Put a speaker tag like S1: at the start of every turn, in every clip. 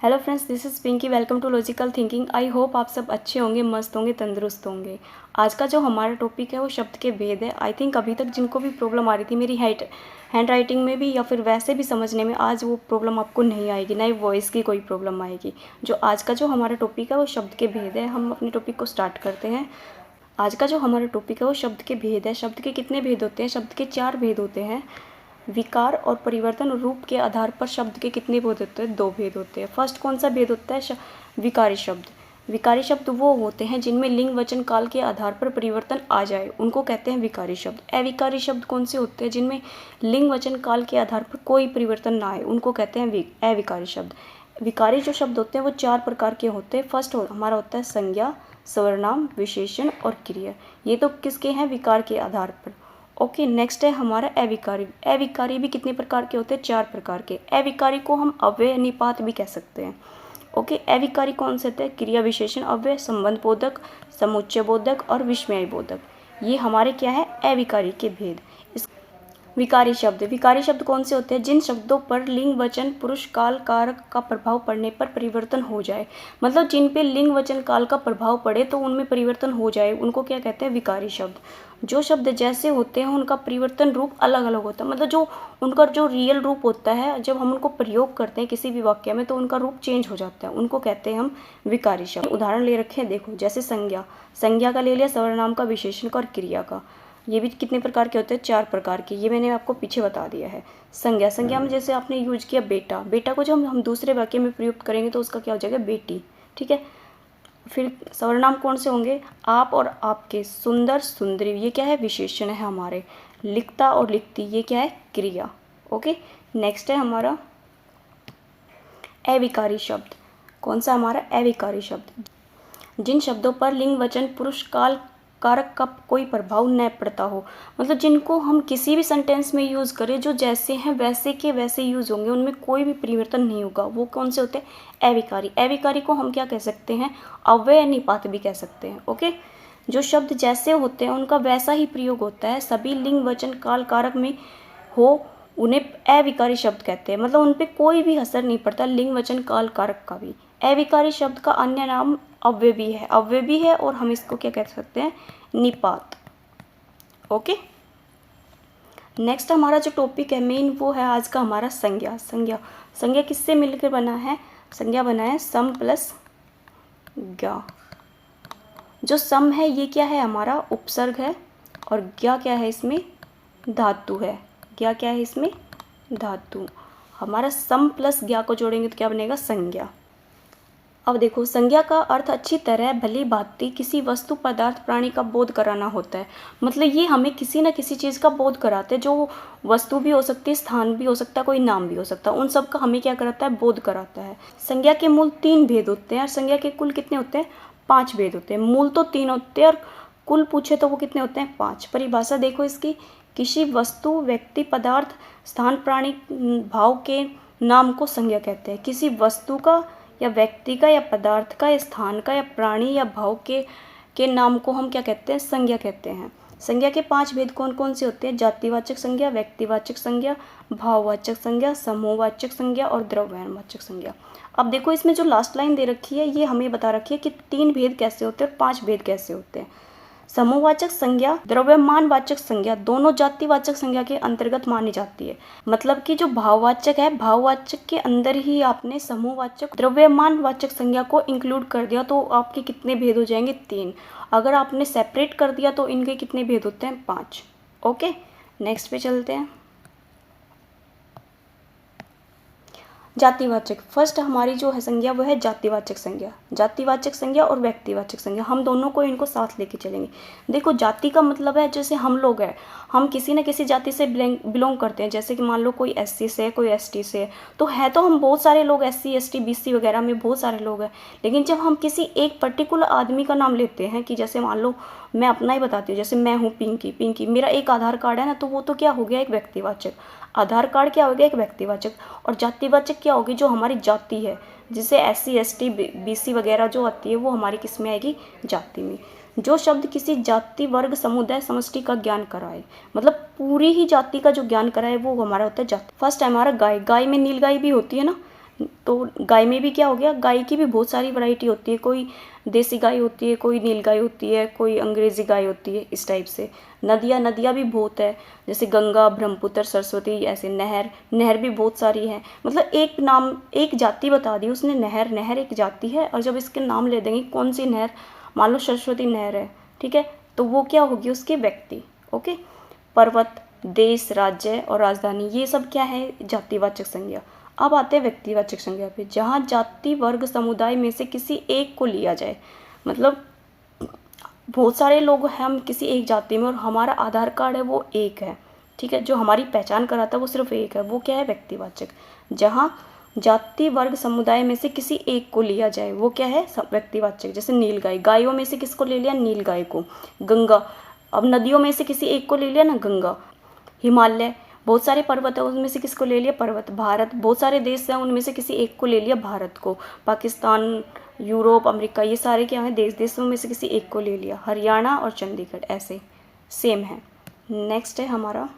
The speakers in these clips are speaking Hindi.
S1: Hello friends, this is Pinky. Welcome to logical thinking. I hope आप सब अच्छे होंगे, मस्त होंगे, तंदुरुस्त होंगे। आज का जो हमारा टॉपिक है वो शब्द के भेद है। आई थिंक अभी तक जिनको भी प्रॉब्लम आ रही थी मेरी हैंड राइटिंग में भी या फिर वैसे भी समझने में, आज वो प्रॉब्लम आपको नहीं आएगी, ना ही वॉइस की कोई प्रॉब्लम आएगी। जो आज का जो हमारा टॉपिक है वो शब्द के भेद है। हम अपने टॉपिक को स्टार्ट करते हैं। आज का जो हमारा टॉपिक है वो शब्द के भेद है। शब्द के कितने भेद होते हैं? शब्द के 4 भेद होते हैं। विकार और परिवर्तन रूप के आधार पर शब्द के कितने भेद होते हैं? 2 भेद होते हैं। फर्स्ट कौन सा भेद होता है? विकारी शब्द। विकारी शब्द वो होते हैं जिनमें लिंग वचन काल के आधार पर परिवर्तन आ जाए, उनको कहते हैं विकारी शब्द। अविकारी शब्द कौन से होते हैं? जिनमें लिंग वचन काल के आधार पर कोई परिवर्तन ना आए, उनको कहते हैं अविकारी शब्द। विकारी जो शब्द होते हैं वो 4 प्रकार के होते हैं। फर्स्ट हमारा होता है संज्ञा, सर्वनाम, विशेषण और क्रिया। ये तो किसके हैं? विकार के आधार पर। ओके, नेक्स्ट है हमारा अविकारी। अविकारी भी कितने प्रकार के होते हैं? 4 प्रकार के। अविकारी को हम अव्यय निपात भी कह सकते हैं। ओके, अविकारी कौन से होते हैं? क्रिया, विशेषण, अव्यय, संबंध बोधक, समुच्चय बोधक और विस्मय बोधक। ये हमारे क्या है? अविकारी के भेद। विकारी शब्द। विकारी शब्द कौन से होते हैं? जिन शब्दों पर लिंग वचन पुरुष काल कारक का प्रभाव पड़ने पर परिवर्तन हो जाए। मतलब जिन पे लिंग वचन काल का प्रभाव पड़े तो उनमें परिवर्तन हो जाए, उनको क्या कहते हैं? विकारी शब्द। जो शब्द जैसे होते हैं उनका परिवर्तन रूप अलग अलग होता है। मतलब जो उनका जो रियल रूप होता है, जब हम उनको प्रयोग करते हैं किसी भी वाक्य में तो उनका रूप चेंज हो जाता है, उनको कहते हैं हम विकारी शब्द। उदाहरण ले रखे हैं, देखो जैसे संज्ञा। संज्ञा का ले लिया, सर्वनाम का, विशेषण का और क्रिया का। ये भी कितने प्रकार के होते हैं? 4 प्रकार के। ये मैंने आपको पीछे बता दिया है। संज्ञा। संज्ञा में जैसे आपने यूज किया बेटा। बेटा को जब हम दूसरे वाक्य में प्रयुक्त करेंगे तो उसका क्या हो जाएगा? बेटी। ठीक है। फिर सर्वनाम कौन से होंगे? आप और आपके, सुंदर, सुंदरी। ये क्या है? विशेषण है हमारे। लिखता और लिखती, ये क्या है? क्रिया। ओके, नेक्स्ट है हमारा अविकारी शब्द। कौन सा हमारा? अविकारी शब्द। जिन शब्दों पर लिंग वचन पुरुष काल कारक का कोई प्रभाव न पड़ता हो। मतलब जिनको हम किसी भी सेंटेंस में यूज़ करें, जो जैसे हैं वैसे के वैसे यूज़ होंगे, उनमें कोई भी परिवर्तन नहीं होगा, वो कौन से होते हैं? अविकारी। अविकारी को हम क्या कह सकते हैं? अव्यय निपात भी कह सकते हैं। ओके, जो शब्द जैसे होते हैं उनका वैसा ही प्रयोग होता है, सभी लिंग वचन काल कारक में हो, उन्हें अविकारी शब्द कहते हैं। मतलब उन पर कोई भी असर नहीं पड़ता लिंग वचन काल कारक का भी। अविकारी शब्द का अन्य नाम अव्यय भी है। अव्यय भी है और हम इसको क्या कह सकते हैं? निपात। ओके, नेक्स्ट हमारा जो टॉपिक है मेन, वो है आज का हमारा संज्ञा। संज्ञा। संज्ञा किससे मिलकर बना है? संज्ञा बना है सम प्लस ज्ञा। जो सम है ये क्या है? हमारा उपसर्ग है और ज्ञा क्या है? इसमें धातु है। ज्ञा क्या है? इसमें धातु। हमारा सम प्लस ज्ञा को जोड़ेंगे तो क्या बनेगा? संज्ञा। अब देखो, संज्ञा का अर्थ अच्छी तरह भली भांति किसी वस्तु, पदार्थ, प्राणी का बोध कराना होता है। मतलब ये हमें किसी न किसी चीज़ का बोध कराते हैं, जो वस्तु भी हो सकती है, स्थान भी हो सकता है, कोई नाम भी हो सकता है, उन सब का हमें क्या कराता है? बोध कराता है। संज्ञा के मूल 3 भेद होते हैं और संज्ञा के कुल कितने होते हैं? 5 भेद होते हैं। मूल तो 3 होते हैं और कुल पूछे तो वो कितने होते हैं? 5। परिभाषा देखो इसकी। किसी वस्तु, व्यक्ति, पदार्थ, स्थान, प्राणी, भाव के नाम को संज्ञा कहते हैं। किसी वस्तु का या व्यक्ति का या पदार्थ का या स्थान का या प्राणी या भाव के नाम को हम क्या कहते हैं? संज्ञा कहते हैं। संज्ञा के 5 भेद कौन कौन से होते हैं? जातिवाचक संज्ञा, व्यक्तिवाचक संज्ञा, भाववाचक संज्ञा, समूहवाचक संज्ञा और द्रव्यवाचक संज्ञा। अब देखो इसमें जो लास्ट लाइन दे रखी है ये हमें बता रखी है कि 3 भेद कैसे होते हैं और 5 भेद कैसे होते हैं। समूहवाचक संज्ञा, द्रव्यमानवाचक संज्ञा दोनों जातिवाचक संज्ञा के अंतर्गत मानी जाती है। मतलब कि जो भाववाचक है, भाववाचक के अंदर ही आपने समूहवाचक, द्रव्यमानवाचक संज्ञा को इंक्लूड कर दिया तो आपके कितने भेद हो जाएंगे? 3। अगर आपने सेपरेट कर दिया तो इनके कितने भेद होते हैं? 5। ओके, नेक्स्ट पे चलते हैं। जातिवाचक। फर्स्ट हमारी जो है संज्ञा वो है जातिवाचक संज्ञा। जातिवाचक संज्ञा और व्यक्तिवाचक संज्ञा, हम दोनों को इनको साथ लेके चलेंगे। देखो, जाति का मतलब है जैसे हम लोग हैं, हम किसी न किसी जाति से बिलोंग करते हैं। जैसे कि मान लो कोई SC से है, कोई ST से है, तो हम बहुत सारे लोग SC ST BC वगैरह में बहुत सारे लोग हैं। लेकिन जब हम किसी एक पर्टिकुलर आदमी का नाम लेते हैं, कि जैसे मान लो मैं अपना ही बताती हूँ, जैसे मैं हूँ पिंकी। पिंकी मेरा एक आधार कार्ड है ना, तो वो तो क्या हो गया? एक व्यक्तिवाचक। आधार कार्ड क्या हो गया? एक व्यक्तिवाचक। और जातिवाचक क्या होगी? जो हमारी जाति है, जिसे SC ST BC वगैरह जो आती है वो हमारी किस में आएगी? जाति में। जो शब्द किसी जाति, वर्ग, समुदाय, समष्टि का ज्ञान कराए, मतलब पूरी ही जाति का जो ज्ञान कराए, वो हमारा होता है जाति। फर्स्ट है हमारा गाय। गाय में नीलगाय भी होती है ना, तो गाय में भी क्या हो गया, गाय की भी बहुत सारी वैरायटी होती है, कोई देसी गाय होती है, कोई नील गाय होती है, कोई अंग्रेज़ी गाय होती है, इस टाइप से। नदियाँ भी बहुत है, जैसे गंगा, ब्रह्मपुत्र, सरस्वती, ऐसे नहर भी बहुत सारी है। मतलब एक नाम, एक जाति बता दी उसने, नहर एक जाति है, और जब इसके नाम ले देंगे कौन सी नहर, मान लो सरस्वती नहर है, ठीक है, तो वो क्या होगी उसकी व्यक्ति। ओके। पर्वत, देश, राज्य और राजधानी, ये सब क्या है, जातिवाचक संज्ञा। अब आते हैं व्यक्तिवाचक संज्ञा पे, जहाँ जाति, वर्ग, समुदाय में से किसी एक को लिया जाए। मतलब बहुत सारे लोग हैं हम किसी एक जाति में, और हमारा आधार कार्ड है वो एक है, ठीक है, जो हमारी पहचान कराता है वो सिर्फ एक है, वो क्या है, व्यक्तिवाचक। जहाँ जाति, वर्ग, समुदाय में से किसी एक को लिया जाए वो क्या है, व्यक्तिवाचक। जैसे नीलगाय, गायों में से किसको ले लिया, नीलगाय को। गंगा, अब नदियों में से किसी एक को ले लिया ना, गंगा। हिमालय, बहुत सारे पर्वत है, उनमें से किसको ले लिया, पर्वत। भारत, बहुत सारे देश हैं, उनमें से किसी एक को ले लिया, भारत को। पाकिस्तान, यूरोप, अमेरिका, ये सारे क्या हैं, देशों में से किसी एक को ले लिया। हरियाणा और चंडीगढ़ ऐसे सेम है। नेक्स्ट है हमारा,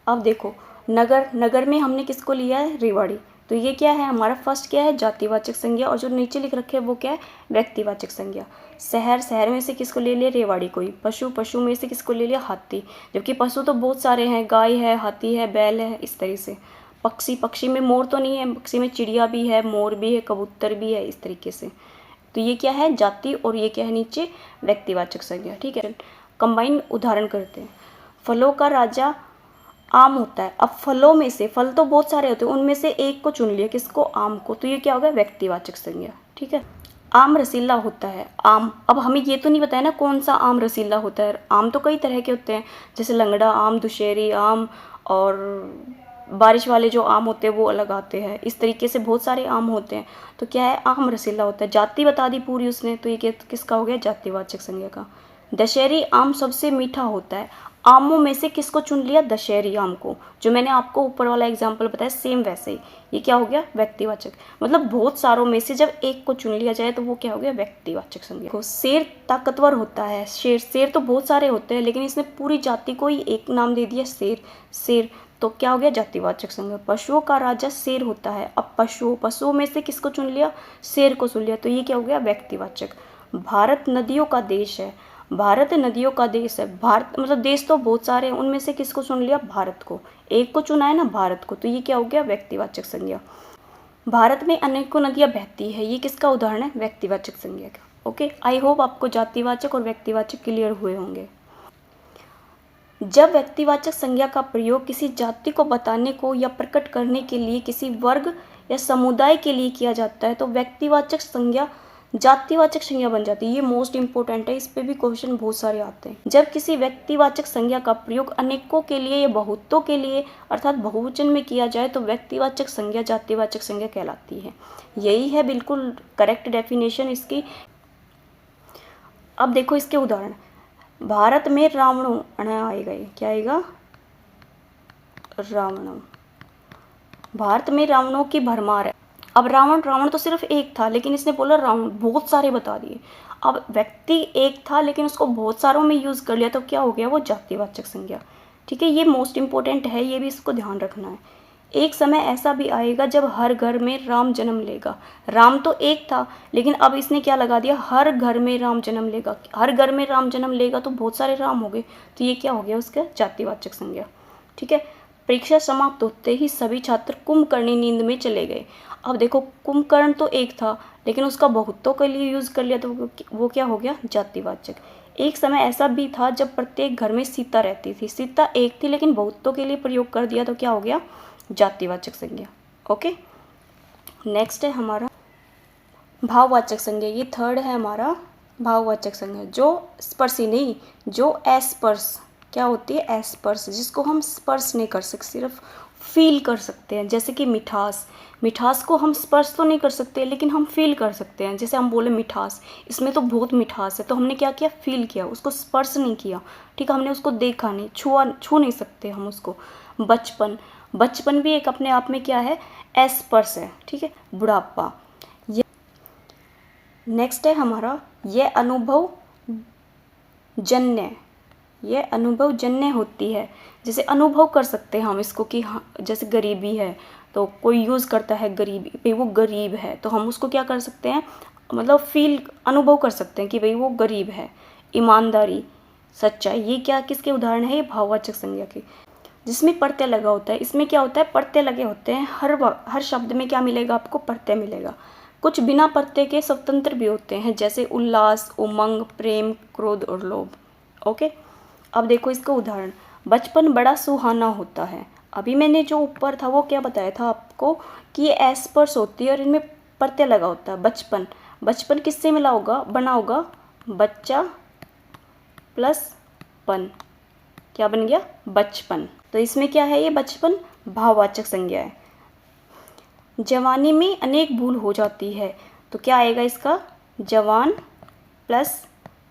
S1: अब देखो नगर में हमने किसको लिया है, रेवाड़ी। तो ये क्या है हमारा, फर्स्ट क्या है, जातिवाचक संज्ञा, और जो नीचे लिख रखे हैं वो क्या है, व्यक्तिवाचक संज्ञा। शहर में से किसको ले लिया, रेवाड़ी को ही। पशु में से किसको ले लिया, हाथी, जबकि पशु तो बहुत सारे हैं, गाय है, हाथी है, बैल है, इस तरह से। पक्षी में मोर तो नहीं है, पक्षी में चिड़िया भी है, मोर भी है, कबूतर भी है, इस तरीके से। तो ये क्या है, जाति, और ये क्या है नीचे, व्यक्तिवाचक संज्ञा, ठीक है। कंबाइन उदाहरण करते हैं। फलों का राजा आम होता है। अब फलों में से, फल तो बहुत सारे होते हैं, उनमें से एक को चुन लिया, किसको, आम को। तो ये क्या होगा, व्यक्तिवाचक संज्ञा, ठीक है। आम रसीला होता है, आम। अब हमें ये तो नहीं बताया ना कौन सा आम रसीला होता है। आम तो कई तरह के होते हैं, जैसे लंगड़ा आम, दुशहरी आम, और बारिश वाले जो आम होते हैं वो अलग आते हैं। इस तरीके से बहुत सारे आम होते हैं। तो क्या है, आम रसीला होता है। जाति बता दी पूरी उसने, तो ये किसका हो गया, जातिवाचक संज्ञा का। दशहरी आम सबसे मीठा होता है। आमों में से किसको चुन लिया, दशहरी आम को। जो मैंने आपको ऊपर वाला एग्जाम्पल बताया सेम वैसे ही, ये क्या हो गया, व्यक्तिवाचक। मतलब बहुत सारों में से जब एक को चुन लिया जाए तो वो क्या हो गया, व्यक्तिवाचक संज्ञा। शेर ताकतवर होता है। शेर तो बहुत सारे होते हैं, लेकिन इसने पूरी जाति को ही एक नाम दे दिया, शेर। तो क्या हो गया, जातिवाचक संज्ञा। पशुओं का राजा शेर होता है। अब पशुओं में से किसको चुन लिया, शेर को चुन लिया, तो ये क्या हो गया, व्यक्तिवाचक। भारत नदियों का देश है। भारत नदियों का देश है। भारत मतलब देश तो बहुत सारे हैं, उनमें से किसको चुन लिया, भारत को। एक को चुना है ना, भारत को, तो ये क्या हो गया, व्यक्तिवाचक संज्ञा। भारत में अनेकों नदियां बहती है, ये किसका उदाहरण है, व्यक्तिवाचक संज्ञा का। ओके, आई होप आपको जातिवाचक और व्यक्तिवाचक क्लियर हुए होंगे। जब व्यक्तिवाचक संज्ञा का प्रयोग किसी जाति को बताने को या प्रकट करने के लिए किसी वर्ग या समुदाय के लिए किया जाता है तो व्यक्तिवाचक संज्ञा जातिवाचक संज्ञा बन जाती है। ये मोस्ट इंपॉर्टेंट है, इस पे भी क्वेश्चन बहुत सारे आते हैं। जब किसी व्यक्तिवाचक संज्ञा का प्रयोग अनेकों के लिए या बहुतों के लिए अर्थात बहुवचन में किया जाए तो व्यक्तिवाचक संज्ञा जातिवाचक संज्ञा कहलाती है। यही है बिल्कुल करेक्ट डेफिनेशन इसकी। अब देखो इसके उदाहरण। भारत में रावणों आएगा, ये क्या आएगा, रावणों। भारत में रावणों की भरमार है। अब रावण तो सिर्फ एक था, लेकिन इसने बोला रावण, बहुत सारे बता दिए। अब व्यक्ति एक था लेकिन उसको बहुत सारों में यूज़ कर लिया, तो क्या हो गया, वो जातिवाचक संज्ञा। ठीक है, ये मोस्ट इंपॉर्टेंट है, ये भी इसको ध्यान रखना है। एक समय ऐसा भी आएगा जब हर घर में राम जन्म लेगा। राम तो एक था, लेकिन अब इसने क्या लगा दिया, हर घर में राम जन्म लेगा। हर घर में राम जन्म लेगा तो बहुत सारे राम हो गए, तो ये क्या हो गया, उसका जातिवाचक संज्ञा। ठीक है, परीक्षा समाप्त होते ही सभी छात्र कुंभकर्णी नींद में चले गए। अब देखो, कुंभकर्ण तो एक था लेकिन उसका बहुतों के लिए यूज़ कर लिया, तो वो क्या हो गया, जातिवाचक। एक समय ऐसा भी था जब प्रत्येक घर में सीता रहती थी। सीता एक थी लेकिन बहुतों के लिए प्रयोग कर दिया, तो क्या हो गया, जातिवाचक संज्ञा। ओके, नेक्स्ट है हमारा भाववाचक संज्ञा। ये थर्ड है हमारा भाववाचक संज्ञा, जो स्पर्शी नहीं, जो अस्पर्श क्या होती है, अस्पर्श, जिसको हम स्पर्श नहीं कर सकते, सिर्फ फील कर सकते हैं। जैसे कि मिठास, मिठास को हम स्पर्श तो नहीं कर सकते लेकिन हम फील कर सकते हैं। जैसे हम बोले मिठास, इसमें तो बहुत मिठास है, तो हमने क्या किया, फील किया, उसको स्पर्श नहीं किया। ठीक है, हमने उसको देखा नहीं, छू नहीं सकते हम उसको। बचपन भी एक अपने आप में क्या है, अस्पर्श है। ठीक है, बुढ़ापा। नेक्स्ट है हमारा ये अनुभव जन्य होती है। जैसे अनुभव कर सकते हैं हम इसको कि हाँ, जैसे गरीबी है, तो कोई यूज़ करता है गरीब, भाई वो गरीब है, तो हम उसको क्या कर सकते हैं, मतलब फील, अनुभव कर सकते हैं कि भाई वो गरीब है। ईमानदारी, सच्चाई, ये क्या किसके उदाहरण है, ये भाववाचक संज्ञा के। जिसमें प्रत्यय लगा होता है, इसमें क्या होता है, प्रत्यय लगे होते हैं। हर शब्द में क्या मिलेगा आपको, प्रत्यय मिलेगा। कुछ बिना प्रत्यय के स्वतंत्र भी होते हैं, जैसे उल्लास, उमंग, प्रेम, क्रोध और लोभ। ओके, अब देखो इसका उदाहरण, बचपन बड़ा सुहाना होता है। अभी मैंने जो ऊपर था वो क्या बताया था आपको कि ये एस्पर्स होती है और इनमें प्रत्यय लगा होता है। बचपन, बचपन किससे मिला होगा, बना होगा बच्चा प्लस पन, क्या बन गया, बचपन। तो इसमें क्या है, ये बचपन भाववाचक संज्ञा है। जवानी में अनेक भूल हो जाती है, तो क्या आएगा इसका, जवान प्लस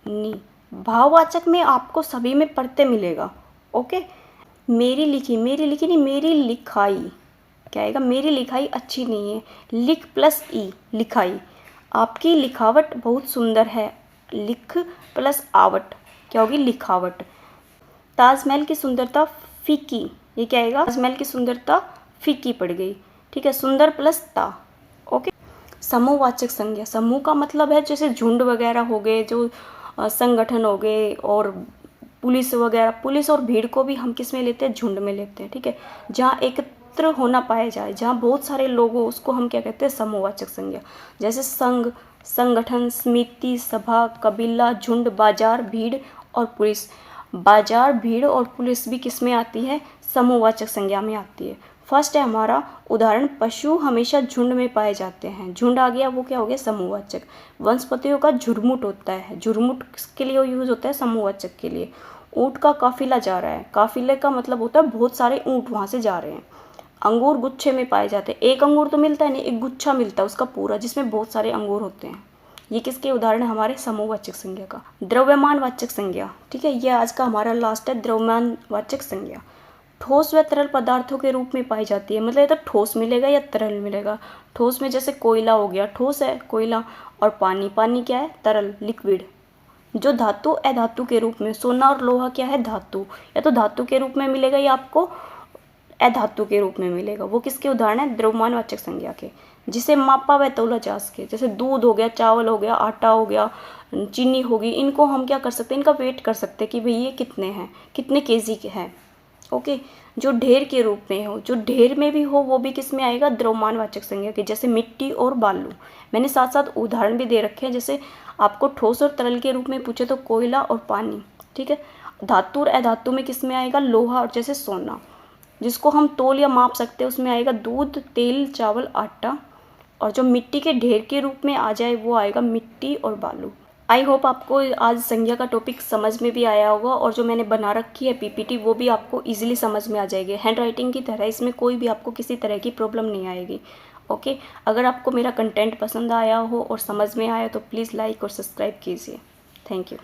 S1: नी। भाववाचक में आपको सभी में प्रत्यय मिलेगा। ओके, मेरी लिखी नहीं, मेरी लिखाई, क्या आएगा, मेरी लिखाई अच्छी नहीं है, लिख प्लस ई, लिखाई। आपकी लिखावट बहुत सुंदर है, लिख प्लस आवट, क्या होगी, लिखावट। ताजमहल की सुंदरता फीकी, ये क्या आएगा, ताजमहल की सुंदरता फीकी पड़ गई। ठीक है, सुंदर प्लस ता। ओके, समूहवाचक संज्ञा, समूह का मतलब है जैसे झुंड वगैरह हो गए, जो संगठन हो गए, और पुलिस वगैरह, पुलिस और भीड़ को भी हम किस में लेते हैं, झुंड में लेते हैं। ठीक है, जहाँ एकत्र होना पाया जाए, जहाँ बहुत सारे लोग हो, उसको हम क्या कहते हैं, समूहवाचक संज्ञा। जैसे संघ, संगठन, समिति, सभा, कबीला, झुंड, बाजार, भीड़ और पुलिस। बाजार, भीड़ और पुलिस भी किस में आती है, समूहवाचक संज्ञा में आती है। फर्स्ट है हमारा उदाहरण, पशु हमेशा झुंड में पाए जाते हैं। झुंड आ गया, वो क्या हो गया, समूहवाचक। वनस्पतियों का झुरमुट होता है, झुरमुट किसके लिए यूज होता है, समूहवाचक के लिए। ऊँट का काफिला जा रहा है, काफिले का मतलब होता है बहुत सारे ऊँट वहाँ से जा रहे हैं। अंगूर गुच्छे में पाए जाते हैं, एक अंगूर तो मिलता है नहीं, एक गुच्छा मिलता है उसका पूरा, जिसमें बहुत सारे अंगूर होते हैं। ये किसके उदाहरण है, हमारे समूहवाचक संज्ञा का। द्रव्यमानवाचक संज्ञा, ठीक है, ये आज का हमारा लास्ट है, द्रव्यमानवाचक संज्ञा। ठोस व तरल पदार्थों के रूप में पाई जाती है, मतलब ये तो ठोस मिलेगा या तरल मिलेगा। ठोस में जैसे कोयला हो गया, ठोस है कोयला, और पानी, पानी क्या है, तरल, लिक्विड। जो धातु अधातु के रूप में, सोना और लोहा क्या है, धातु, या तो धातु के रूप में मिलेगा या आपको अधातु के रूप में मिलेगा। वो किसके उदाहरण है, द्रव्यमानवाचक संज्ञा के। जिसे मापा व तौला जा सके, जैसे दूध हो गया, चावल हो गया, आटा हो गया, चीनी होगी, इनको हम क्या कर सकते हैं, इनका वेट कर सकते हैं कि भाई ये कितने हैं, कितने केजी के हैं। ओके, जो ढेर के रूप में हो, जो ढेर में भी हो, वो भी किस में आएगा, द्रव्यमानवाचक संज्ञा के। जैसे मिट्टी और बालू, मैंने साथ साथ उदाहरण भी दे रखे हैं। जैसे आपको ठोस और तरल के रूप में पूछे तो कोयला और पानी। ठीक है, धातु और अधातु में किस में आएगा, लोहा और जैसे सोना। जिसको हम तोल या माप सकते हैं उसमें आएगा दूध, तेल, चावल, आटा। और जो मिट्टी के ढेर के रूप में आ जाए वो आएगा मिट्टी और बालू। आई होप आपको आज संज्ञा का टॉपिक समझ में भी आया होगा, और जो मैंने बना रखी है पीपीटी वो भी आपको इजीली समझ में आ जाएगी। हैंड राइटिंग की तरह इसमें कोई भी आपको किसी तरह की प्रॉब्लम नहीं आएगी। ओके, अगर आपको मेरा कंटेंट पसंद आया हो और समझ में आया तो प्लीज़ लाइक और सब्सक्राइब कीजिए। Thank you.